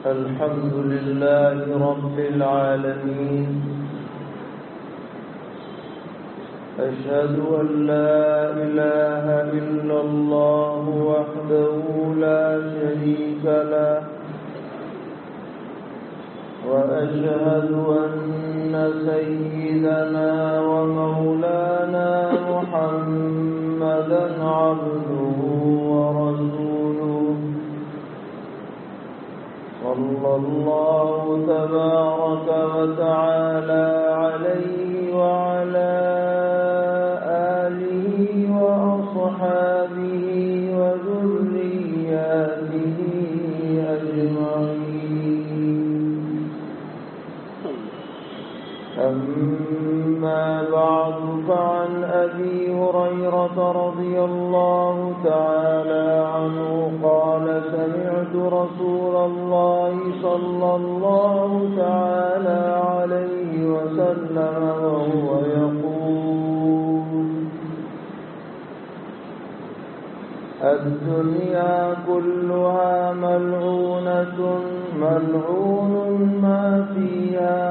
الحمد لله رب العالمين. أشهد أن لا إله إلا الله وحده لا شريك له، وأشهد أن سيدنا ومولانا محمدا عبده ورسوله، صلى الله تبارك وتعالى عليه وعلى آله وأصحابه وذرياته أجمعين. أما بعد، فعن أبي هريرة رضي الله تعالى عنه قال: سمعت رسول الله صلى الله تعالى عليه وسلم وهو يقول: الدنيا كلها ملعونة، ملعون ما فيها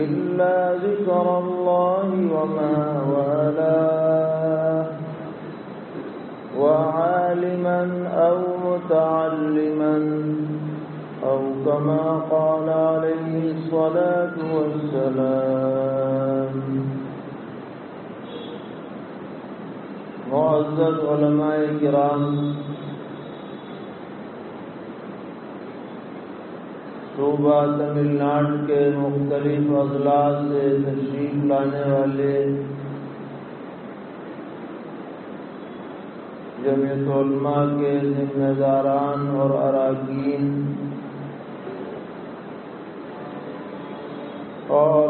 إلا ذكر الله وما والاه، وعالما أو متعلما، أو كما قال عليه الصلاة والسلام. معزز علماء کرام، صوبہ تمل ناڈو کے مختلف اضلاع سے تشریف لانے والے جمعیت علماء کے ذمہ داران اور اراکین اور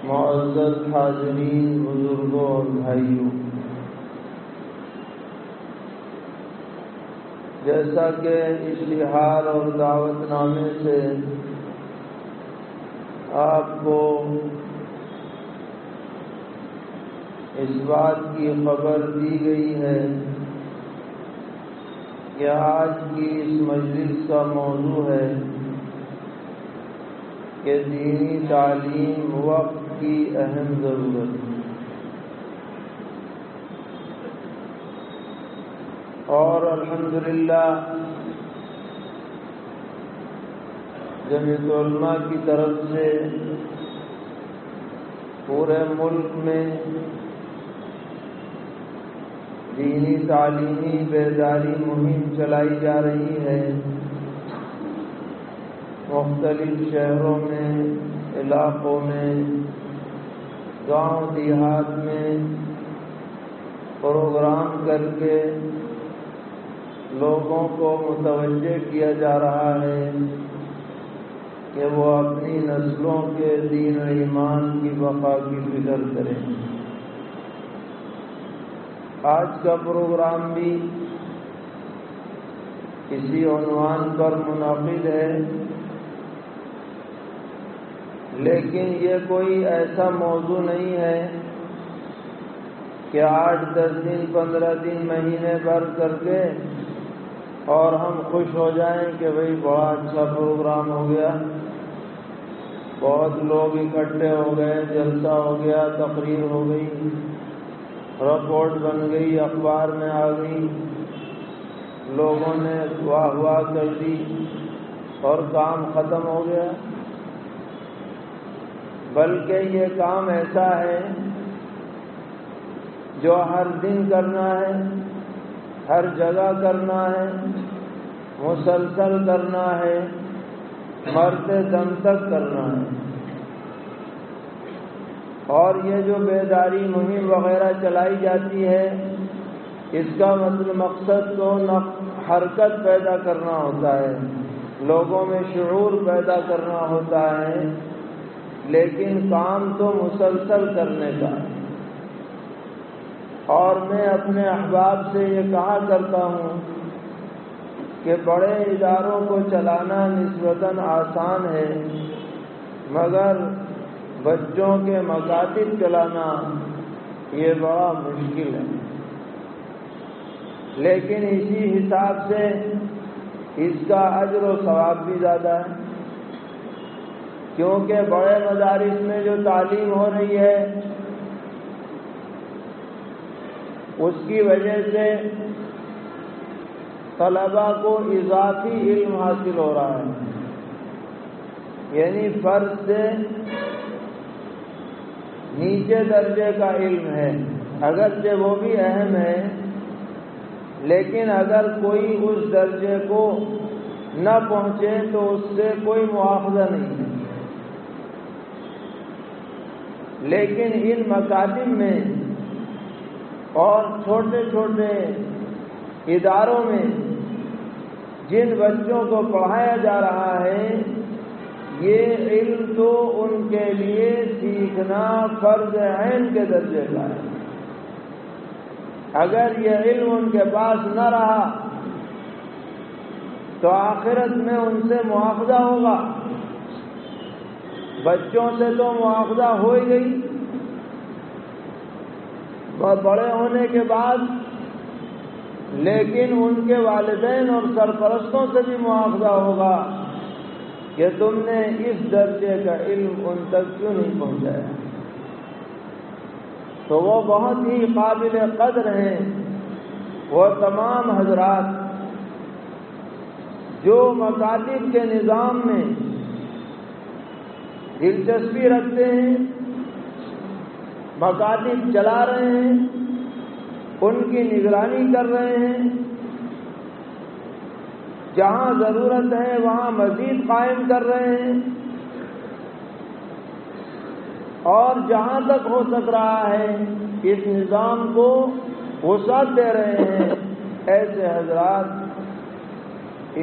معزز حاضرین، بزرگوں اور بھائیوں، جیسا کہ اشتہار اور دعوت نامے سے آپ کو اس بات کی خبر دی گئی ہے کہ آج کی اس مجلس کا موضوع ہے کہ دینی تعلیم وقت کی اہم ضرورت. اور الحمدللہ جمعیت علماء کی طرف سے پورے ملک میں دینی تعلیمی بیداری مہم چلائی جا رہی ہے. مختلف شہروں میں، علاقوں میں، گاؤں دیہات میں پروگرام کر کے لوگوں کو متوجہ کیا جا رہا ہے کہ وہ اپنی نسلوں کے دین و ایمان کی بقا کی فکر کریں. آج کا پروگرام بھی اسی عنوان پر منعقد ہے، لیکن یہ کوئی ایسا موضوع نہیں ہے کہ 8-10 دن، 15 دن، مہینے بھر کر کے اور ہم خوش ہو جائیں کہ بھئی بڑا اچھا پروگرام ہو گیا، بہت لوگ اکٹھے ہو گئے، جلسہ ہو گیا، تقریر ہو گئی، رپورٹ بن گئی، اخبار میں آ گئی، لوگوں نے واہ واہ کر دی اور کام ختم ہو گیا. بلکہ یہ کام ایسا ہے جو ہر دن کرنا ہے، ہر جگہ کرنا ہے، مسلسل کرنا ہے، مرتے دم تک کرنا ہے. اور یہ جو بیداری مہم وغیرہ چلائی جاتی ہے، اس کا مقصد تو حرکت پیدا کرنا ہوتا ہے، لوگوں میں شعور پیدا کرنا ہوتا ہے، لیکن کام تو مسلسل کرنے کا ہے. اور میں اپنے احباب سے یہ کہا کرتا ہوں کہ بڑے اداروں کو چلانا نسبتاً آسان ہے، مگر بچوں کے مکاتب چلانا یہ بڑا مشکل ہے. لیکن اسی حساب سے اس کا اجر و ثواب بھی زیادہ ہے، کیونکہ بڑے مدارس میں جو تعلیم ہو رہی ہے اس کی وجہ سے طلباء کو اضافی علم حاصل ہو رہا ہے، یعنی فرض سے نیچے درجے کا علم ہے، اگرچہ وہ بھی اہم ہے، لیکن اگر کوئی اس درجے کو نہ پہنچے تو اس سے کوئی مواخذہ نہیں ہے۔ لیکن ان مکاتب میں اور چھوٹے چھوٹے اداروں میں جن بچوں کو پڑھایا جا رہا ہے، یہ علم تو ان کے لیے سیکھنا فرض عین کے درجے کا ہے۔ اگر یہ علم ان کے پاس نہ رہا تو آخرت میں ان سے مواخذہ ہوگا۔ بچوں سے تو مواخذہ ہو ہی گئی، بہت بڑے ہونے کے بعد، لیکن ان کے والدین اور سرپرستوں سے بھی مواخذہ ہوگا کہ تم نے اس درجے کا علم ان تک کیوں نہیں پہنچایا۔ تو وہ بہت ہی قابل قدر ہیں وہ تمام حضرات جو مکاتب کے نظام میں دلچسپی رکھتے ہیں، مکاتب چلا رہے ہیں، ان کی نگرانی کر رہے ہیں، جہاں ضرورت ہے وہاں مزید قائم کر رہے ہیں، اور جہاں تک ہو سک رہا ہے اس نظام کو وسعت دے رہے ہیں۔ ایسے حضرات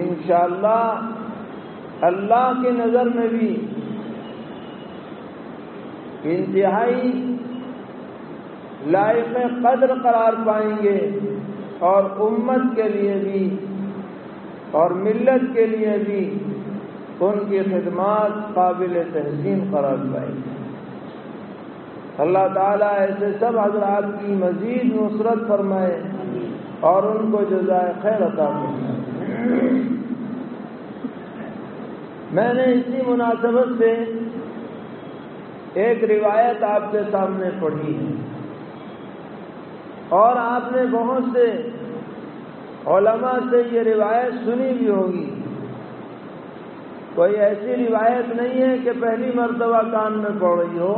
انشاءاللہ اللہ کی نظر میں بھی انتہائی لائق قدر قرار پائیں گے، اور امت کے لیے بھی اور ملت کے لیے بھی ان کی خدمات قابل تحسین قرار پائیں گے۔ اللہ تعالیٰ ایسے سب حضرات کی مزید نصرت فرمائے اور ان کو جزائے خیر عطا فرمائے۔ میں نے اسی مناسبت سے ایک روایت آپ کے سامنے پڑھی ہے، اور آپ نے بہت سے علماء سے یہ روایت سنی بھی ہوگی۔ کوئی ایسی روایت نہیں ہے کہ پہلی مرتبہ کان میں پڑ رہی ہو،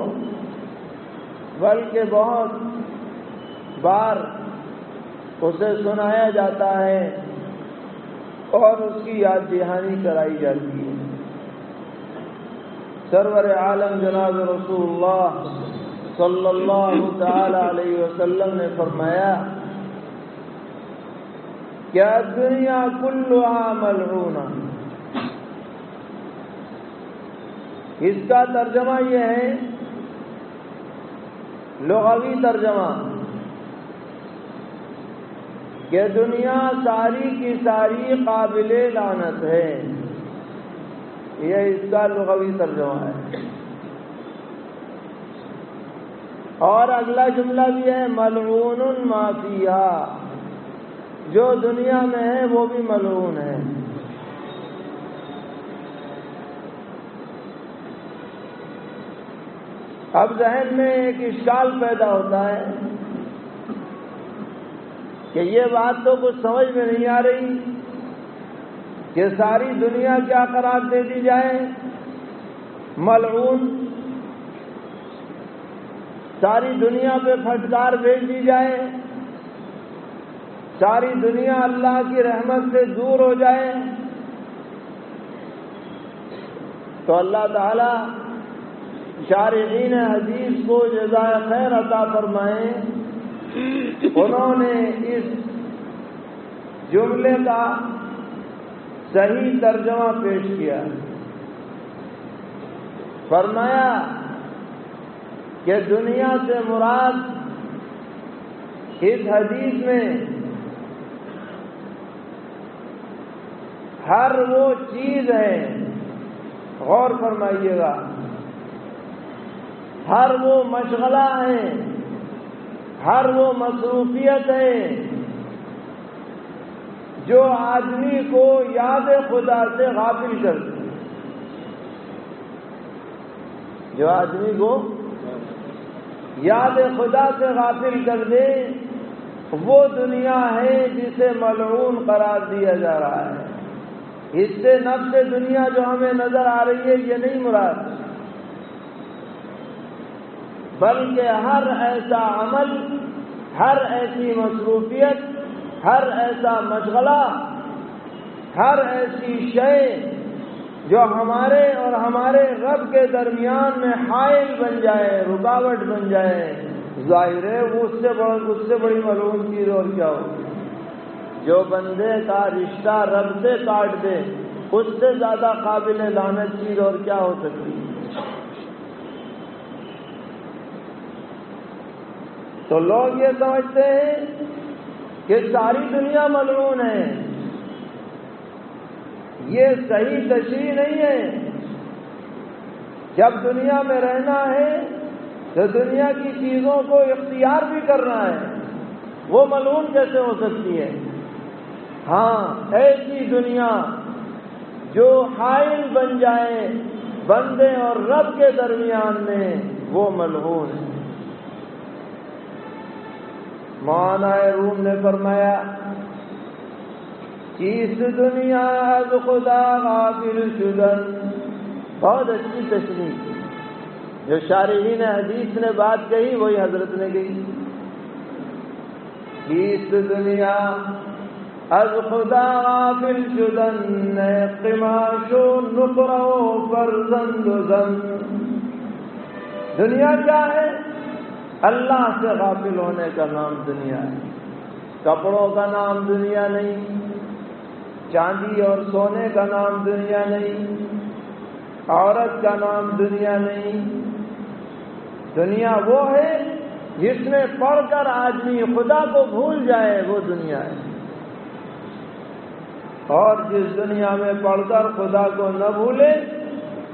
بلکہ بہت بار اسے سنایا جاتا ہے اور اس کی یاد دہانی کرائی جاتی ہے۔ سرور عالم جناب رسول اللہ صلی اللہ تعالی علیہ وسلم نے فرمایا کیا دنیا کلها ملعونہ۔ اس کا ترجمہ یہ ہے، لغوی ترجمہ، کہ دنیا ساری کی ساری قابل لعنت ہے، یہ اس کا لغوی ترجمہ ہے۔ اور اگلا جملہ بھی ہے ملعون ما فیہا، جو دنیا میں ہے وہ بھی ملعون ہے۔ اب ذہن میں ایک اشکال پیدا ہوتا ہے کہ یہ بات تو کچھ سمجھ میں نہیں آ رہی کہ ساری دنیا کیا قرار دے دی جائے ملعون، ساری دنیا پہ پھٹکار بھیج دی جائے، ساری دنیا اللہ کی رحمت سے دور ہو جائے۔ تو اللہ تعالی شارحین حدیث کو جزائے خیر عطا فرمائیں، انہوں نے اس جملے کا صحیح ترجمہ پیش کیا۔ فرمایا کہ دنیا سے مراد اس حدیث میں ہر وہ چیز ہے، غور فرمائیے گا، ہر وہ مشغلہ ہے، ہر وہ مصروفیت ہے جو آدمی کو یاد خدا سے غافل کر دے، جو آدمی کو یاد خدا سے غافل کر دے، وہ دنیا ہے جسے ملعون قرار دیا جا رہا ہے۔ اس سے نفس دنیا جو ہمیں نظر آ رہی ہے یہ نہیں مراد، بلکہ ہر ایسا عمل، ہر ایسی مصروفیت، ہر ایسا مشغلہ، ہر ایسی شے جو ہمارے اور ہمارے رب کے درمیان میں حائل بن جائے، رکاوٹ بن جائے، ظاہر ہے وہ اس سے بڑی ملعون چیز اور کیا ہو۔ جو بندے کا رشتہ رب سے کاٹ دے، اس سے زیادہ قابل لعنت چیز اور کیا ہو سکتی ہے۔ تو لوگ یہ سمجھتے ہیں کہ ساری دنیا ملعون ہے، یہ صحیح تشریح نہیں ہے۔ جب دنیا میں رہنا ہے تو دنیا کی چیزوں کو اختیار بھی کرنا ہے، وہ ملعون کیسے ہو سکتی ہے؟ ہاں، ایسی دنیا جو حائل بن جائے بندے اور رب کے درمیان میں، وہ ملعون ہے۔ مولانا روم نے فرمایا، چیز دنیا از خدا غافل شدن، بہت اچھی تشریح جو شارحین حدیث نے بات کہی وہی حضرت نے کہی۔ چیز دنیا از خدا غافل شدن، قماش و نقرہ و فرزند و زن۔ دنیا کیا ہے؟ اللہ سے غافل ہونے کا نام دنیا ہے۔ کپڑوں کا نام دنیا نہیں، چاندی اور سونے کا نام دنیا نہیں، عورت کا نام دنیا نہیں۔ دنیا وہ ہے جس میں پڑھ کر آدمی خدا کو بھول جائے، وہ دنیا ہے۔ اور جس دنیا میں پڑھ کر خدا کو نہ بھولے،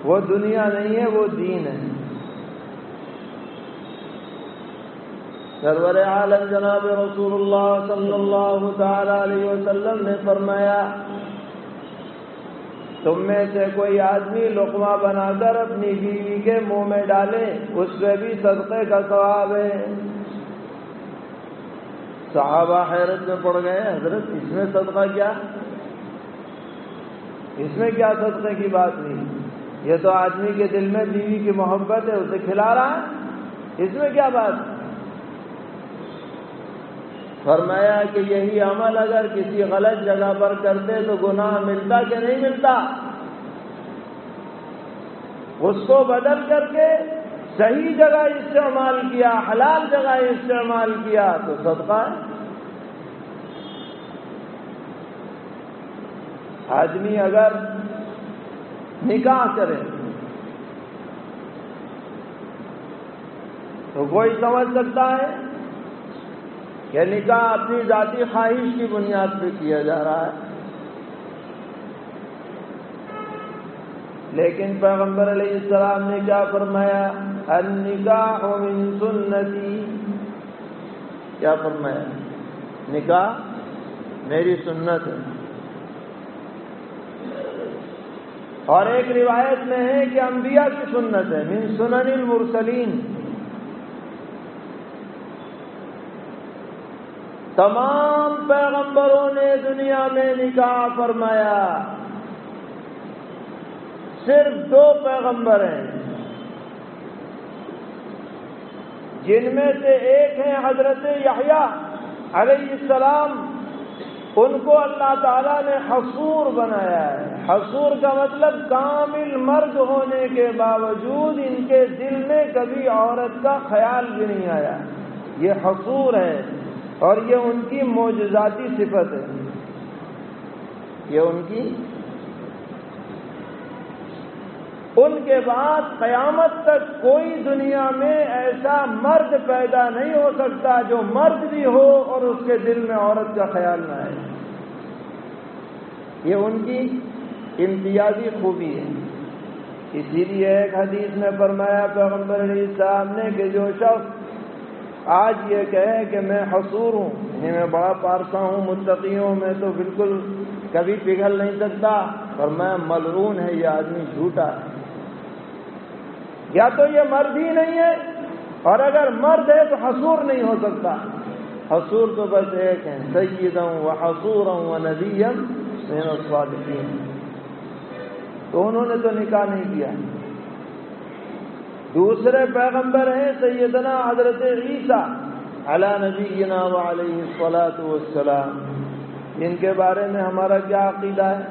وہ دنیا نہیں ہے، وہ دین ہے۔ سرور عالم جناب رسول اللہ صلی اللہ تعالی علیہ وسلم نے فرمایا، تم میں سے کوئی آدمی لقمہ بنا کر اپنی بیوی کے منہ میں ڈالے، اس پہ بھی صدقے کا ثواب ہے۔ صحابہ حیرت میں پڑ گئے، حضرت اس میں صدقہ کیا؟ اس میں کیا صدقے کی بات نہیں؟ یہ تو آدمی کے دل میں بیوی کی محبت ہے، اسے کھلا رہا ہے، اس میں کیا بات؟ فرمایا کہ یہی عمل اگر کسی غلط جگہ پر کرتے تو گناہ ملتا کہ نہیں ملتا؟ اس کو بدل کر کے صحیح جگہ استعمال کیا، حلال جگہ استعمال کیا تو صدقہ ہے۔ آدمی اگر نکاح کرے تو کوئی سمجھ سکتا ہے کہ نکاح اپنی ذاتی خواہش کی بنیاد پہ کیا جا رہا ہے، لیکن پیغمبر علیہ السلام نے کیا فرمایا؟ النکاح من سنتی، کیا فرمایا؟ نکاح میری سنت ہے۔ اور ایک روایت میں ہے کہ انبیاء کی سنت ہے، من سنن المرسلین۔ تمام پیغمبروں نے دنیا میں نکاح فرمایا، صرف 2 پیغمبر ہیں جن میں سے ایک ہیں حضرت یحییٰ علیہ السلام، ان کو اللہ تعالیٰ نے حصور بنایا ہے۔ حصور کا مطلب کامل مرد ہونے کے باوجود ان کے دل میں کبھی عورت کا خیال بھی نہیں آیا، یہ حصور ہے، اور یہ ان کی معجزاتی صفت ہے۔ یہ ان کے بعد قیامت تک کوئی دنیا میں ایسا مرد پیدا نہیں ہو سکتا جو مرد بھی ہو اور اس کے دل میں عورت کا خیال نہ آئے۔ یہ ان کی امتیازی خوبی ہے۔ اسی لیے ایک حدیث میں فرمایا پیغمبر علیہ السلام نے کہ جو شخص آج یہ کہے کہ میں حصور ہوں، یعنی میں بڑا پارسا ہوں، متقی ہوں، میں تو بالکل کبھی پگھل نہیں سکتا، اور میں ملعون ہے، یہ آدمی جھوٹا ہے۔ یا تو یہ مرد ہی نہیں ہے، اور اگر مرد ہے تو حصور نہیں ہو سکتا۔ حصور تو بس ایک ہے، سیدا و حصورا و نبیا من الصالحین۔ تو انہوں نے تو نکاح نہیں کیا۔ دوسرے پیغمبر ہیں سیدنا حضرت عیسیٰ علی نبینا و علیہ الصلاۃ والسلام، ان کے بارے میں ہمارا کیا عقیدہ ہے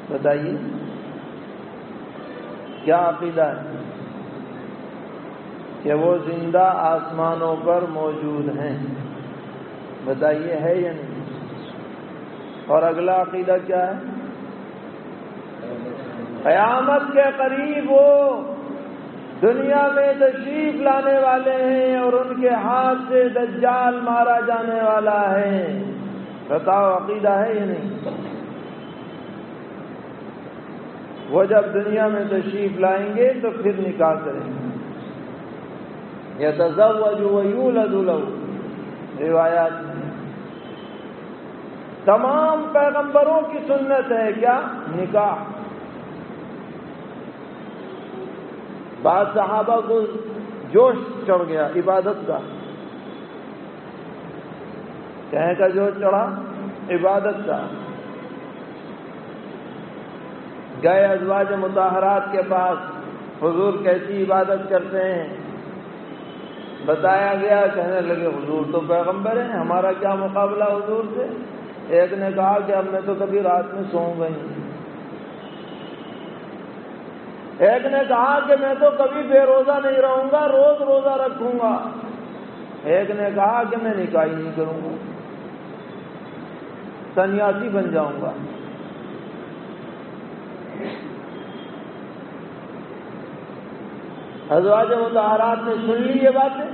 بتائیے؟ کیا عقیدہ ہے؟ کہ وہ زندہ آسمانوں پر موجود ہیں، بتائیے ہے یا نہیں؟ اور اگلا عقیدہ کیا ہے؟ قیامت کے قریب وہ دنیا میں تشریف لانے والے ہیں اور ان کے ہاتھ سے دجال مارا جانے والا ہے۔ بتاؤ عقیدہ ہے یا نہیں؟ وہ جب دنیا میں تشریف لائیں گے تو پھر نکاح کریں گے۔ یتزوج ویولد لہ، روایات میں تمام پیغمبروں کی سنت ہے کیا؟ نکاح۔ بعض صحابہ کو جوش چڑھ گیا عبادت کا، کہنے کا جوش چڑھا عبادت کا، گئے ازواج مطہرات کے پاس، حضور کیسی عبادت کرتے ہیں؟ بتایا گیا، کہنے لگے حضور تو پیغمبر ہیں، ہمارا کیا مقابلہ حضور سے؟ ایک نے کہا کہ اب میں تو کبھی رات میں سوؤں گا ہی، ایک نے کہا کہ میں تو کبھی بے روزہ نہیں رہوں گا، روز روزہ رکھوں گا، ایک نے کہا کہ میں نکاح نہیں کروں گا، سنیاسی بن جاؤں گا۔ ازواج مطہرات نے سن لی یہ باتیں،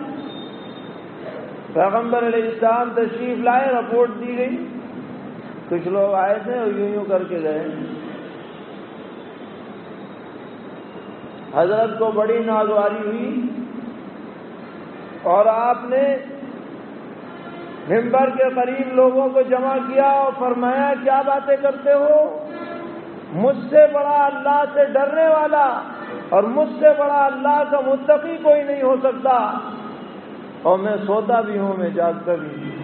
پیغمبر علیہ السلام تشریف لائے، رپورٹ دی گئی، کچھ لوگ آئے تھے اور یوں کر کے گئے۔ حضرت کو بڑی ناگواری ہوئی اور آپ نے منبر کے قریب لوگوں کو جمع کیا اور فرمایا کیا باتیں کرتے ہو؟ مجھ سے بڑا اللہ سے ڈرنے والا اور مجھ سے بڑا اللہ کا متقی کوئی نہیں ہو سکتا، اور میں سوتا بھی ہوں، میں جاگتا بھی ہوں،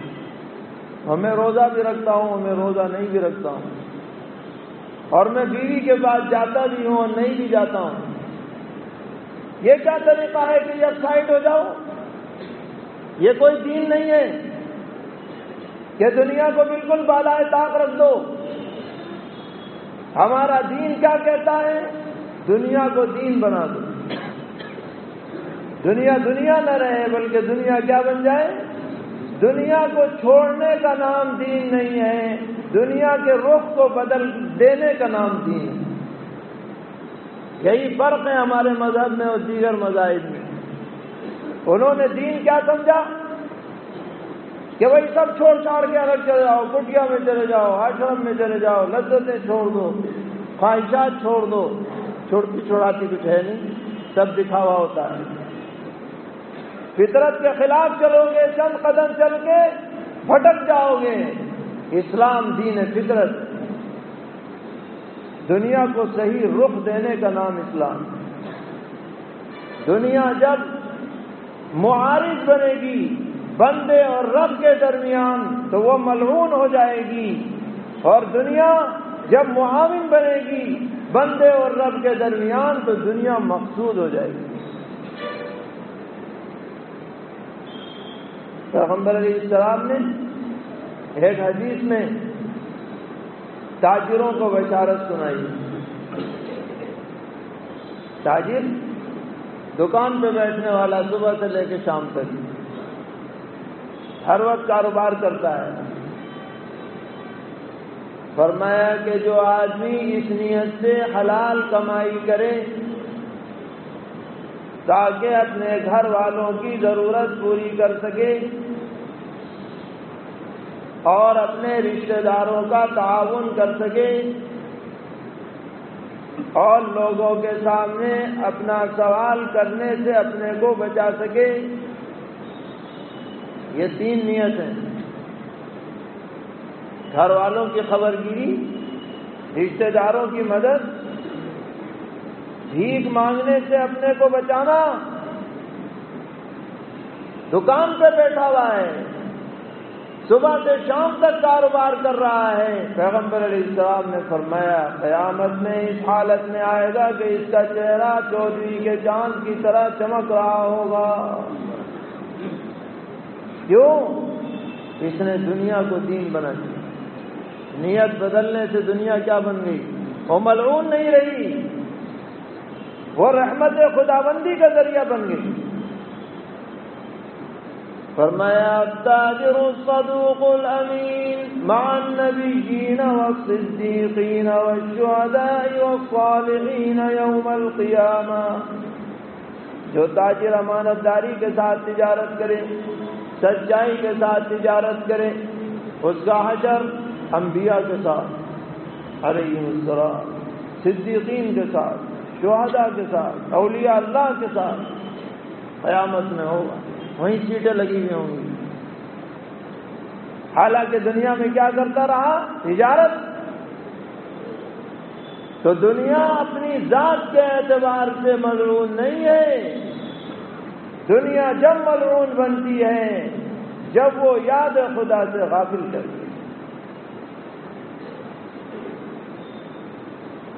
اور میں روزہ بھی رکھتا ہوں، میں روزہ نہیں بھی رکھتا ہوں، اور میں بیوی کے پاس جاتا بھی ہوں اور نہیں بھی جاتا ہوں۔ یہ کیا طریقہ ہے کہ یک سائڈ ہو جاؤ؟ یہ کوئی دین نہیں ہے کہ دنیا کو بالکل بالائے طاق رکھ دو۔ ہمارا دین کیا کہتا ہے؟ دنیا کو دین بنا دو، دنیا دنیا نہ رہے بلکہ دنیا کیا بن جائے؟ دنیا کو چھوڑنے کا نام دین نہیں ہے، دنیا کے رخ کو بدل دینے کا نام دین ہے۔ یہی فرق ہے ہمارے مذہب میں اور دیگر مذاہب میں۔ انہوں نے دین کیا سمجھا کہ بھائی سب چھوڑ چھاڑ کے الگ چلے جاؤ، کٹیا میں چلے جاؤ، آشرم میں چلے جاؤ، لذتیں چھوڑ دو، خواہشات چھوڑ دو۔ چھوڑتی چھوڑاتی کچھ ہے نہیں، سب دکھاوا ہوتا ہے۔ فطرت کے خلاف چلو گے، چند قدم چل کے بھٹک جاؤ گے۔ اسلام دین فطرت، دنیا کو صحیح رخ دینے کا نام اسلام۔ دنیا جب معارض بنے گی بندے اور رب کے درمیان تو وہ ملعون ہو جائے گی، اور دنیا جب معاون بنے گی بندے اور رب کے درمیان تو دنیا مقصود ہو جائے گی۔ پیغمبر علیہ السلام نے ایک حدیث میں تاجروں کو بشارت سنائی۔ تاجر دکان پہ بیٹھنے والا، صبح سے لے کے شام تک ہر وقت کاروبار کرتا ہے۔ فرمایا کہ جو آدمی اس نیت سے حلال کمائی کرے تاکہ اپنے گھر والوں کی ضرورت پوری کر سکے اور اپنے رشتہ داروں کا تعاون کر سکے، اور لوگوں کے سامنے اپنا سوال کرنے سے اپنے کو بچا سکے۔ یہ 3 نیت ہیں، گھر والوں کی خبر گیری، رشتہ داروں کی مدد، بھیک مانگنے سے اپنے کو بچانا۔ دکان پہ بیٹھا ہوا ہے، صبح سے شام تک کاروبار کر رہا ہے، پیغمبر علیہ السلام نے فرمایا قیامت میں اس حالت میں آئے گا کہ اس کا چہرہ چودھری کے چاند کی طرح چمک رہا ہوگا۔ کیوں؟ اس نے دنیا کو دین بنا دیا۔ نیت بدلنے سے دنیا کیا بن گئی؟ وہ ملعون نہیں رہی، وہ رحمت خداوندی کا ذریعہ بن گئی۔ فرمایا التاجر الصدوق الامین مع النبیین والصدیقین والشہداء والصالحین یوم القیامہ۔ جو تاجر امانت داری کے ساتھ تجارت کرے، سچائی کے ساتھ تجارت کرے، اس کا حشر انبیاء کے ساتھ علیہم السلام، صدیقین کے ساتھ، شہداء کے ساتھ، اولیاء اللہ کے ساتھ قیامت میں ہوگا۔ وہیں سیٹیں لگی ہوئی ہوں گی۔ حالانکہ دنیا میں کیا کرتا رہا؟ تجارت۔ تو دنیا اپنی ذات کے اعتبار سے ملعون نہیں ہے۔ دنیا جب ملعون بنتی ہے جب وہ یاد خدا سے غافل کرتی ہے۔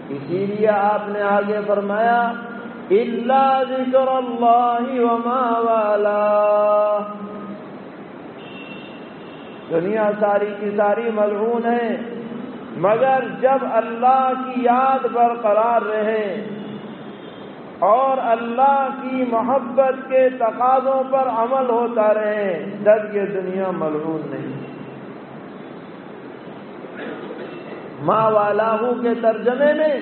اسی لیے آپ نے آگے فرمایا الا ذکر اللہ وما والا۔ دنیا ساری کی ساری ملعون ہے، مگر جب اللہ کی یاد برقرار رہے اور اللہ کی محبت کے تقاضوں پر عمل ہوتا رہے تب یہ دنیا ملعون نہیں۔ ما والاہو کے ترجمے میں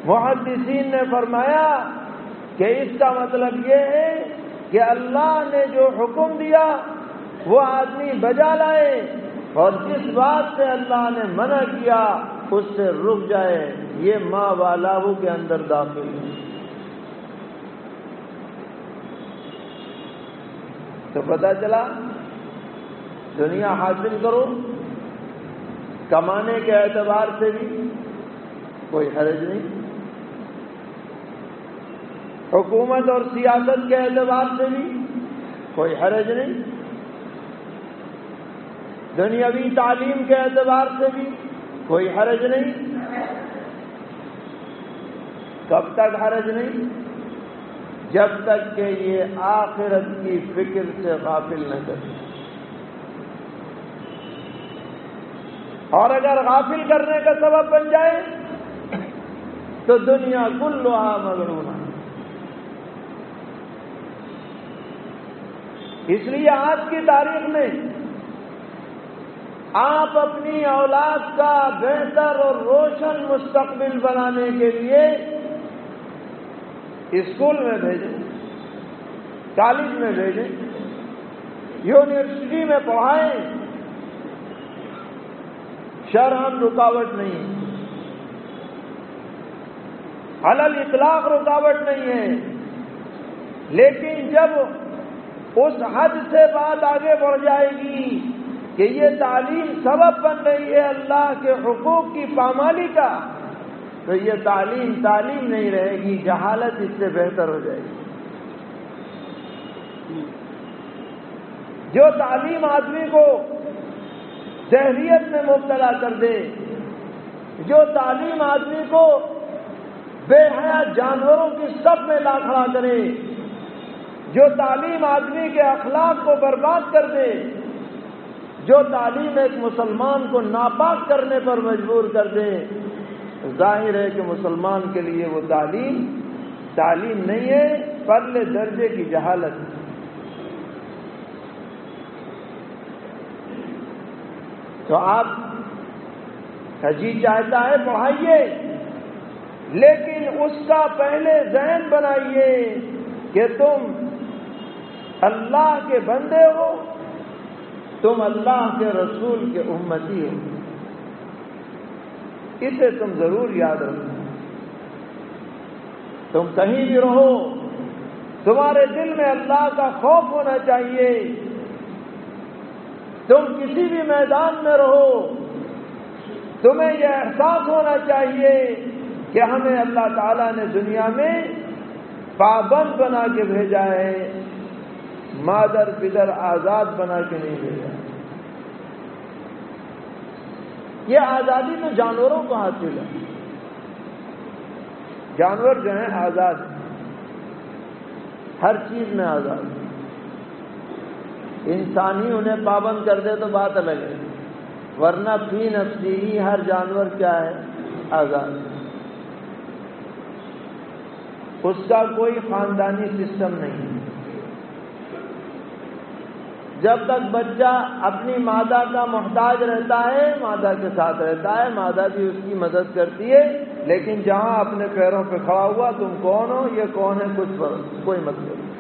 محدثین نے فرمایا کہ اس کا مطلب یہ ہے کہ اللہ نے جو حکم دیا وہ آدمی بجا لائے، اور جس بات سے اللہ نے منع کیا اس سے رک جائے۔ یہ ما والاہو کے اندر داخل ہے۔ تو پتہ چلا دنیا حاصل کرو، کمانے کے اعتبار سے بھی کوئی حرج نہیں، حکومت اور سیاست کے اعتبار سے بھی کوئی حرج نہیں، دنیاوی تعلیم کے اعتبار سے بھی کوئی حرج نہیں۔ کب تک حرج نہیں؟ جب تک کہ یہ آخرت کی فکر سے غافل نہ کرے۔ اور اگر غافل کرنے کا سبب بن جائے تو دنیا کلھا مغرورہ۔ اس لیے آج کی تاریخ میں آپ اپنی اولاد کا بہتر اور روشن مستقبل بنانے کے لیے اسکول میں بھیجیں، کالج میں بھیجیں، یونیورسٹی میں پڑھائیں، شرعاً رکاوٹ نہیں، علی الاطلاق رکاوٹ نہیں ہے، لیکن جب اس حد سے بات آگے بڑھ جائے گی کہ یہ تعلیم سبب بن رہی ہے اللہ کے حقوق کی پامالی کا، تو یہ تعلیم نہیں رہے گی، جہالت اس سے بہتر ہو جائے گی۔ جو تعلیم آدمی کو جہلیت میں مبتلا کر دے، جو تعلیم آدمی کو بے حیا جانوروں کی صف میں لا کھڑا کرے، جو تعلیم آدمی کے اخلاق کو برباد کر دے، جو تعلیم ایک مسلمان کو ناپاک کرنے پر مجبور کر دے، ظاہر ہے کہ مسلمان کے لیے وہ تعلیم نہیں ہے، پرلے درجے کی جہالت۔ تو آپ کا جی چاہتا ہے پڑھائیے، لیکن اس کا پہلے ذہن بنائیے کہ تم اللہ کے بندے ہو، تم اللہ کے رسول کے امتی ہو، اسے تم ضرور یاد رکھو۔ تم کہیں بھی رہو تمہارے دل میں اللہ کا خوف ہونا چاہیے. تم کسی بھی میدان میں رہو تمہیں یہ احساس ہونا چاہیے کہ ہمیں اللہ تعالیٰ نے دنیا میں پابند بنا کے بھیجا ہے، مادر پدر آزاد بنا کے نہیں بھیجا. یہ آزادی تو جانوروں کو حاصل ہے. جانور جو ہیں آزاد ہیں، ہر چیز میں آزاد ہیں. انسان ہی انہیں پابند کر دے تو بات الگ ہے، ورنہ فی نفسی ہی ہر جانور کیا ہے؟ آزاد. اس کا کوئی خاندانی سسٹم نہیں. جب تک بچہ اپنی مادہ کا محتاج رہتا ہے مادہ کے ساتھ رہتا ہے، مادہ بھی اس کی مدد کرتی ہے، لیکن جہاں اپنے پیروں پہ کھڑا ہوا تم کون ہو، یہ کون ہے، کچھ کوئی مطلب نہیں.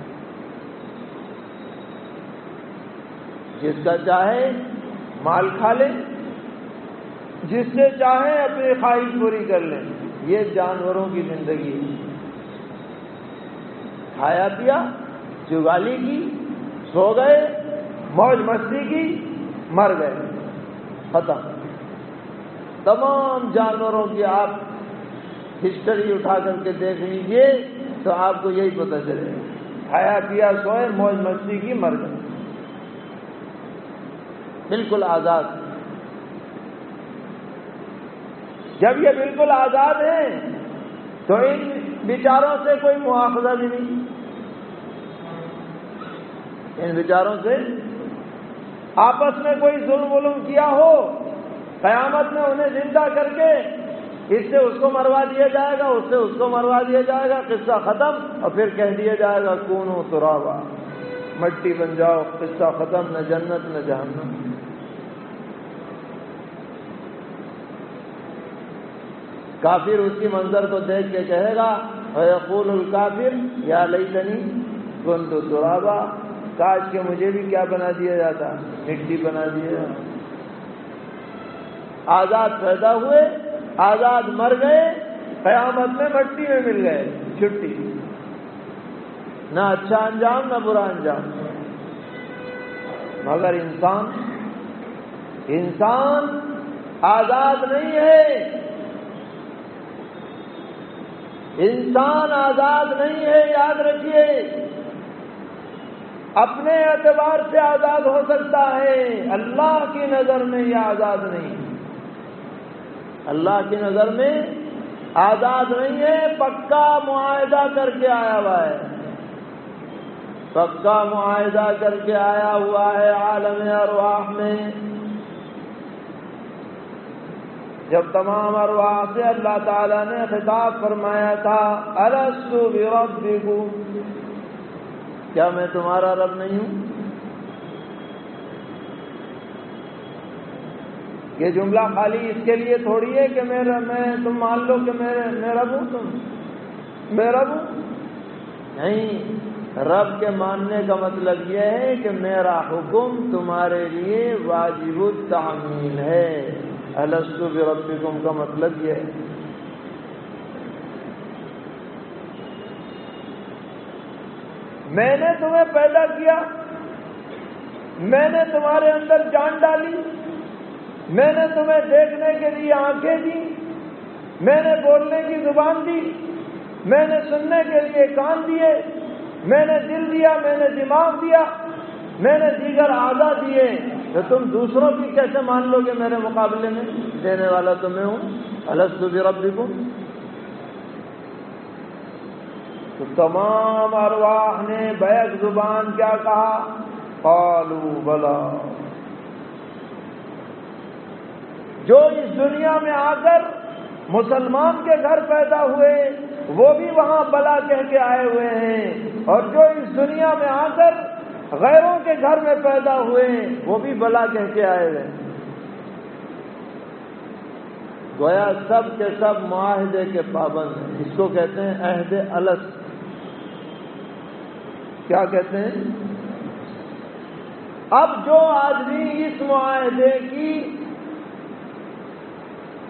جس کا چاہے مال کھا لے، جس سے چاہے اپنی خواہش پوری کر لیں. یہ جانوروں کی زندگی ہے. کھایا پیا، چگالی کی، سو گئے، موج مستی کی، مر گئے، ختم. تمام جانوروں کی آپ ہسٹری اٹھا کر کے دیکھ لیجئے تو آپ کو یہی پتہ چلے گا. کھایا پیا، سوئے، موج مستی کی، مر گئے. بالکل آزاد. جب یہ بالکل آزاد ہیں تو ان بیچاروں سے کوئی مواخذہ بھی نہیں. ان بیچاروں سے آپس میں کوئی ظلم کیا ہو، قیامت میں انہیں زندہ کر کے اس سے اس کو مروا دیا جائے گا، اس سے اس کو مروا دیا جائے گا، قصہ ختم. اور پھر کہہ دیا جائے گا کونو ترابا، مٹی بن جاؤ، قصہ ختم. نہ جنت نہ جہنم. کافر اس کی منظر کو دیکھ کے کہے گا وَيَقُولُ الْكَافِرُ يَا لَيْتَنِي كُنتُ تُرَابًا، کاش کہ مجھے بھی کیا بنا دیا جاتا، مٹی بنا دیا جاتا. آزاد پیدا ہوئے، آزاد مر گئے، قیامت میں مٹی میں مل گئے. چھٹی. نہ اچھا انجام نہ برا انجام. مگر انسان آزاد نہیں ہے. انسان آزاد نہیں ہے، یاد رکھیے. اپنے اعتبار سے آزاد ہو سکتا ہے، اللہ کی نظر میں یہ آزاد نہیں. اللہ کی نظر میں آزاد نہیں ہے. پکا معاہدہ کر کے آیا ہوا ہے، پکا معاہدہ کر کے آیا ہوا ہے عالم ارواح میں. جب تمام ارواح سے اللہ تعالیٰ نے خطاب فرمایا تھا الستُ بربکم، کیا میں تمہارا رب نہیں ہوں؟ یہ جملہ خالی اس کے لیے تھوڑی ہے کہ تم مان لو کہ میں رب ہوں، میں رب ہوں. نہیں، رب کے ماننے کا مطلب یہ ہے کہ میرا حکم تمہارے لیے واجب التعمیل ہے. الست بربکم کا مطلب یہ ہے. میں نے تمہیں پیدا کیا، میں نے تمہارے اندر جان ڈالی، میں نے تمہیں دیکھنے کے لیے آنکھیں دی، میں نے بولنے کی زبان دی، میں نے سننے کے لیے کان دیے، میں نے دل دیا، میں نے دماغ دیا، میں نے دیگر اعضاء دیے. تو تم دوسروں کی کیسے مان لو گے میرے مقابلے میں؟ دینے والا تو میں ہوں. الست بربکم. تو تمام ارواح نے بیک زبان کیا کہا؟ قالوا بلا. جو اس دنیا میں آ کر مسلمان کے گھر پیدا ہوئے وہ بھی وہاں بلا کہہ کے آئے ہوئے ہیں، اور جو اس دنیا میں آ کر غیروں کے گھر میں پیدا ہوئے وہ بھی بلا کہہ کے آئے ہوئے. گویا سب کے سب معاہدے کے پابند ہیں. اس کو کہتے ہیں عہد الست. کیا کہتے ہیں؟ اب جو آدمی اس معاہدے کی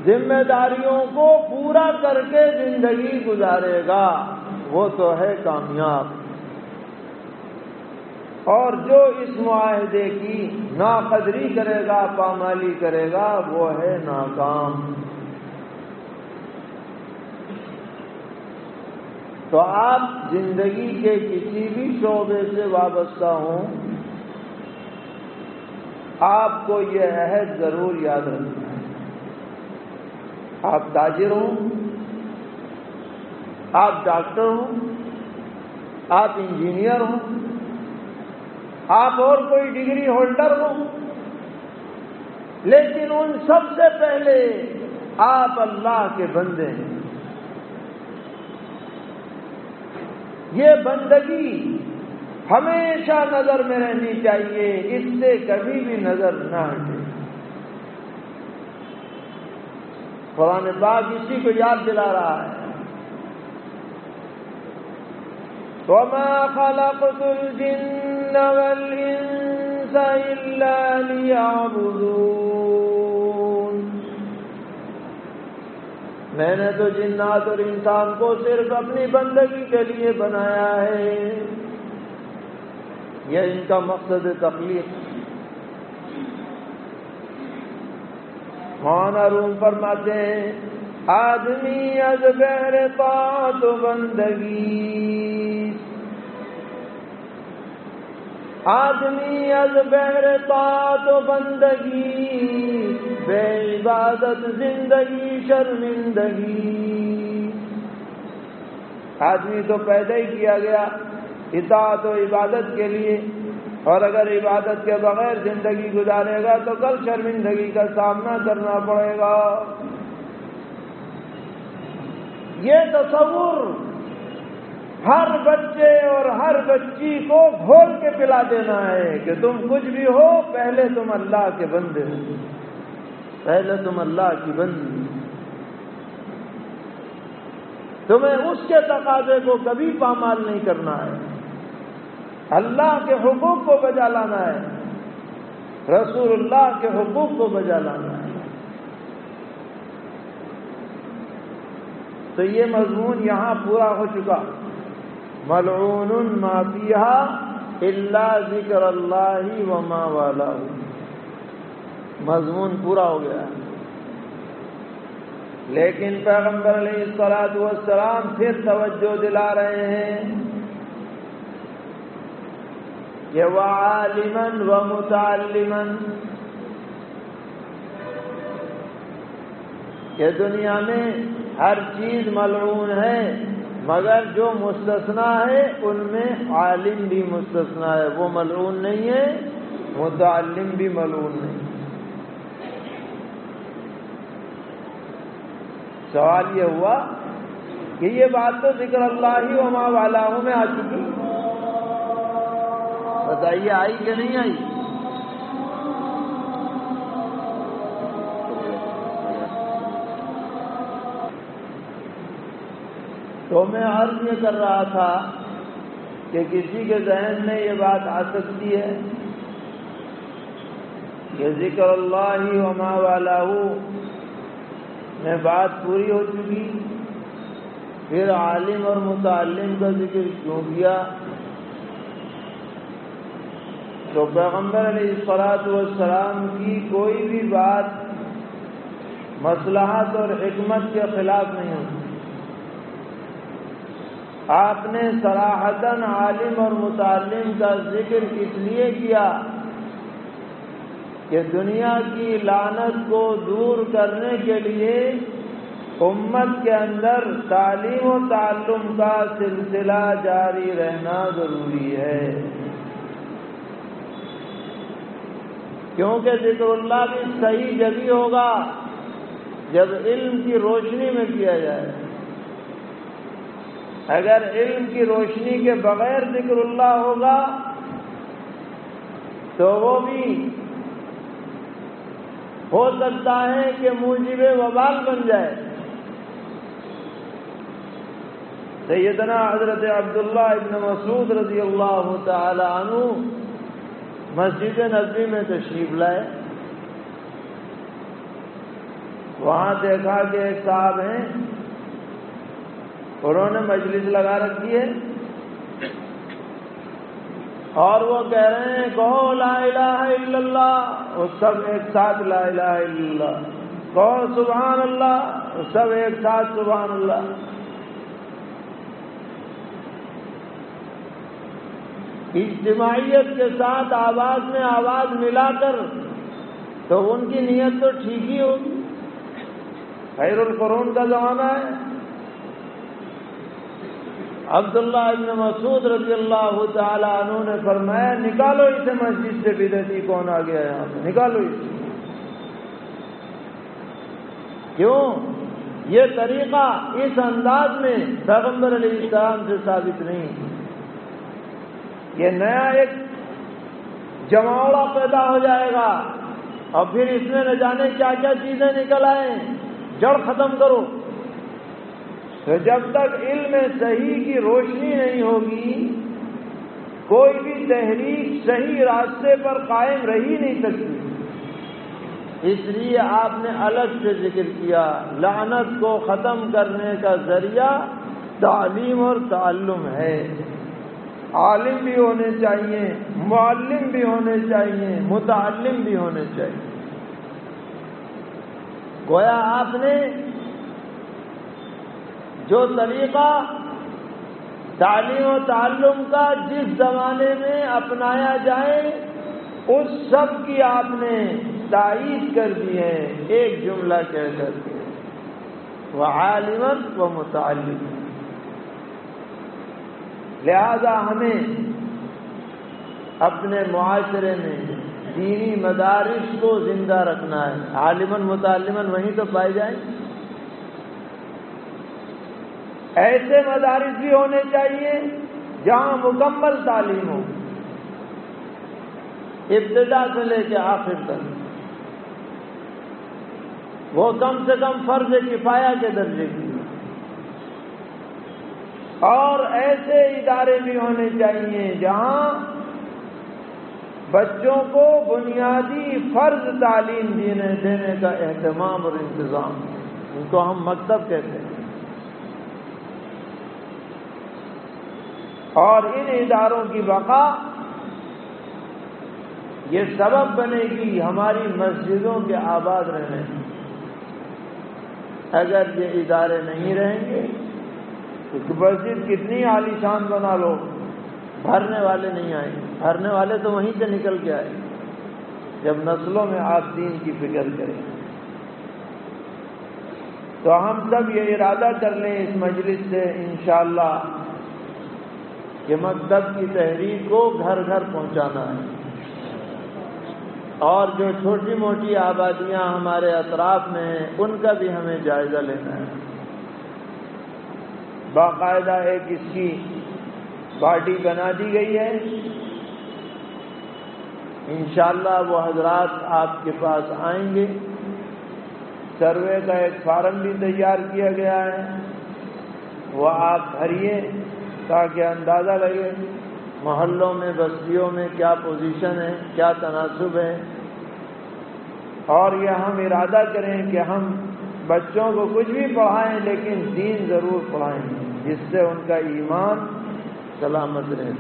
ذمہ داریوں کو پورا کر کے زندگی گزارے گا، وہ تو ہے کامیاب، اور جو اس معاہدے کی ناقدری کرے گا، پامالی کرے گا، وہ ہے ناکام۔ تو آپ زندگی کے کسی بھی شعبے سے وابستہ ہوں، آپ کو یہ عہد ضرور یاد رکھنا ہے۔ آپ تاجر ہوں، آپ ڈاکٹر ہوں، آپ انجینئر ہوں، آپ اور کوئی ڈگری ہولڈر ہوں، لیکن ان سب سے پہلے آپ اللہ کے بندے ہیں۔ یہ بندگی ہمیشہ نظر میں رہنی چاہیے، اس سے کبھی بھی نظر نہ ہٹے۔ قرآن پاک اسی کو یاد دلا رہا ہے، وَمَا خَلَقْتُ الْجِنَّ وَالْإِنسَ إِلَّا لِيَعْبُدُونِ۔ میں نے تو جنات اور انسان کو صرف اپنی بندگی کے لیے بنایا ہے، یہ ان کا مقصد تخلیق۔ مولانا روم فرماتے ہیں، آدمی از بہر طاعت و بندگی، آدمی از بہر طاعت و بندگی، بے عبادت زندگی شرمندگی۔ آدمی تو پیدا ہی کیا گیا اطاعت و عبادت کے لیے، اور اگر عبادت کے بغیر زندگی گزارے گا تو کل شرمندگی کا سامنا کرنا پڑے گا۔ یہ تصور ہر بچے اور ہر بچی کو گھول کے پلا دینا ہے کہ تم کچھ بھی ہو، پہلے تم اللہ کے بندے ہو، پہلے تم اللہ کی بندی۔ تمہیں اس کے تقاضے کو کبھی پامال نہیں کرنا ہے، اللہ کے حقوق کو بجا لانا ہے، رسول اللہ کے حقوق کو بجا لانا ہے۔ تو یہ مضمون یہاں پورا ہو چکا، ملعون ما فیہا الا ذکر اللہ وما والہ، مضمون پورا ہو گیا۔ لیکن پیغمبر علیہ الصلوۃ والسلام پھر توجہ دلا رہے ہیں کہ وعالماً ومتعلماً، کہ دنیا میں ہر چیز ملعون ہے، مگر جو مستثنا ہے ان میں عالم بھی مستثنا ہے، وہ ملعون نہیں ہے، متعلم بھی ملعون نہیں۔ سوال یہ ہوا کہ یہ بات تو ذکر اللہ وما والہ میں آ چکی، بتائیے آئی کہ نہیں آئی؟ تو میں عرض یہ کر رہا تھا کہ کسی کے ذہن میں یہ بات آ سکتی ہے کہ ذکر اللہ وما والہ میں بات پوری ہو چکی، پھر عالم اور متعلم کا ذکر کیوں کیا؟ تو پیغمبر علیہ الصلوۃ والسلام کی کوئی بھی بات مصلحت اور حکمت کے خلاف نہیں ہوتی۔ آپ نے صراحتاً عالم اور متعلم کا ذکر اس لیے کیا کہ دنیا کی لعنت کو دور کرنے کے لیے امت کے اندر تعلیم و تعلم کا سلسلہ جاری رہنا ضروری ہے، کیونکہ ذکر اللہ بھی صحیح جگہ ہوگا جب علم کی روشنی میں کیا جائے۔ اگر علم کی روشنی کے بغیر ذکر اللہ ہوگا تو وہ بھی ہو سکتا ہے کہ موجب وبال بن جائے۔ سیدنا حضرت عبداللہ ابن مسعود رضی اللہ تعالی عنہ مسجد نبوی میں تشریف لائے، وہاں دیکھا کہ ایک صاحب ہیں انہوں نے مجلس لگا رکھی ہے اور وہ کہہ رہے ہیں کہو لا الہ الا اللہ، وہ سب ایک ساتھ لا الہ الا اللہ، کہو سبحان اللہ، وہ سب ایک ساتھ سبحان اللہ۔ اجتماعیت کے ساتھ آواز میں آواز ملا کر تو ان کی نیت تو ٹھیک ہی ہوگی۔ خیر القرون کا زمانہ ہے۔ عبداللہ ابن مسعود رضی اللہ تعالی عنہ نے فرمایا نکالو اسے مسجد سے، بدعتی کون آ گیا یہاں سے، نکالو اسے۔ کیوں؟ یہ طریقہ اس انداز میں پیغمبر علیہ السلام سے ثابت نہیں۔ یہ نیا ایک جماوڑا پیدا ہو جائے گا اور پھر اس میں نہ جانے کیا کیا چیزیں نکل آئیں، جڑ ختم کرو۔ تو جب تک علم صحیح کی روشنی نہیں ہوگی کوئی بھی تحریک صحیح راستے پر قائم رہ ہی نہیں سکتی۔ اس لیے آپ نے الگ سے ذکر کیا لعنت کو ختم کرنے کا ذریعہ تعلیم اور تعلم ہے۔ عالم بھی ہونے چاہیے، معلم بھی ہونے چاہیے، متعلم بھی ہونے چاہیے۔ گویا آپ نے جو طریقہ تعلیم و تعلم کا جس زمانے میں اپنایا جائے اس سب کی آپ نے تائید کر دی ہے ایک جملہ کہہ کر کے، وعالماً و متعلم۔ لہذا ہمیں اپنے معاشرے میں دینی مدارس کو زندہ رکھنا ہے۔ عالماً متعلماً وہیں تو پائے جائیں۔ ایسے مدارس بھی ہونے چاہیے جہاں مکمل تعلیم ہو، ابتدا سے لے کے آخر تک، وہ کم سے کم فرض کفایہ کے درجے کی۔ اور ایسے ادارے بھی ہونے چاہیے جہاں بچوں کو بنیادی فرض تعلیم دینے کا اہتمام اور انتظام، ان کو ہم مکتب کہتے ہیں۔ اور ان اداروں کی بقا یہ سبب بنے گی ہماری مسجدوں کے آباد رہنے۔ اگر یہ ادارے نہیں رہیں گے تو مسجد کتنی عالی شان بنا لو، بھرنے والے نہیں آئیں گے۔ بھرنے والے تو وہیں سے نکل کے آئے جب نسلوں میں آپ دین کی فکر کریں۔ تو ہم سب یہ ارادہ کر لیں اس مجلس سے انشاءاللہ کہ مکتب کی تحریک کو گھر گھر پہنچانا ہے، اور جو چھوٹی موٹی آبادیاں ہمارے اطراف میں ہیں ان کا بھی ہمیں جائزہ لینا ہے۔ باقاعدہ ایک اس کی پارٹی بنا دی گئی ہے، انشاءاللہ وہ حضرات آپ کے پاس آئیں گے۔ سروے کا ایک فارم بھی تیار کیا گیا ہے، وہ آپ بھریے تاکہ اندازہ لگے محلوں میں بستیوں میں کیا پوزیشن ہے، کیا تناسب ہے۔ اور یہ ہم ارادہ کریں کہ ہم بچوں کو کچھ بھی پڑھائیں لیکن دین ضرور پڑھائیں جس سے ان کا ایمان سلامت رہے۔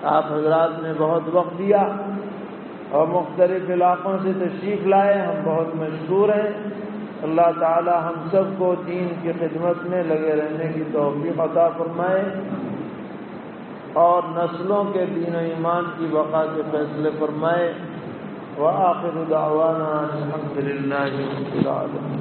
آپ حضرات نے بہت وقت دیا اور مختلف علاقوں سے تشریف لائے، ہم بہت مشکور ہیں۔ اللہ تعالی ہم سب کو دین کی خدمت میں لگے رہنے کی توفیق عطا فرمائے اور نسلوں کے دین و ایمان کی بقا کے فیصلے فرمائے۔ وآخر دعوانا الحمد للہ رب العالمین۔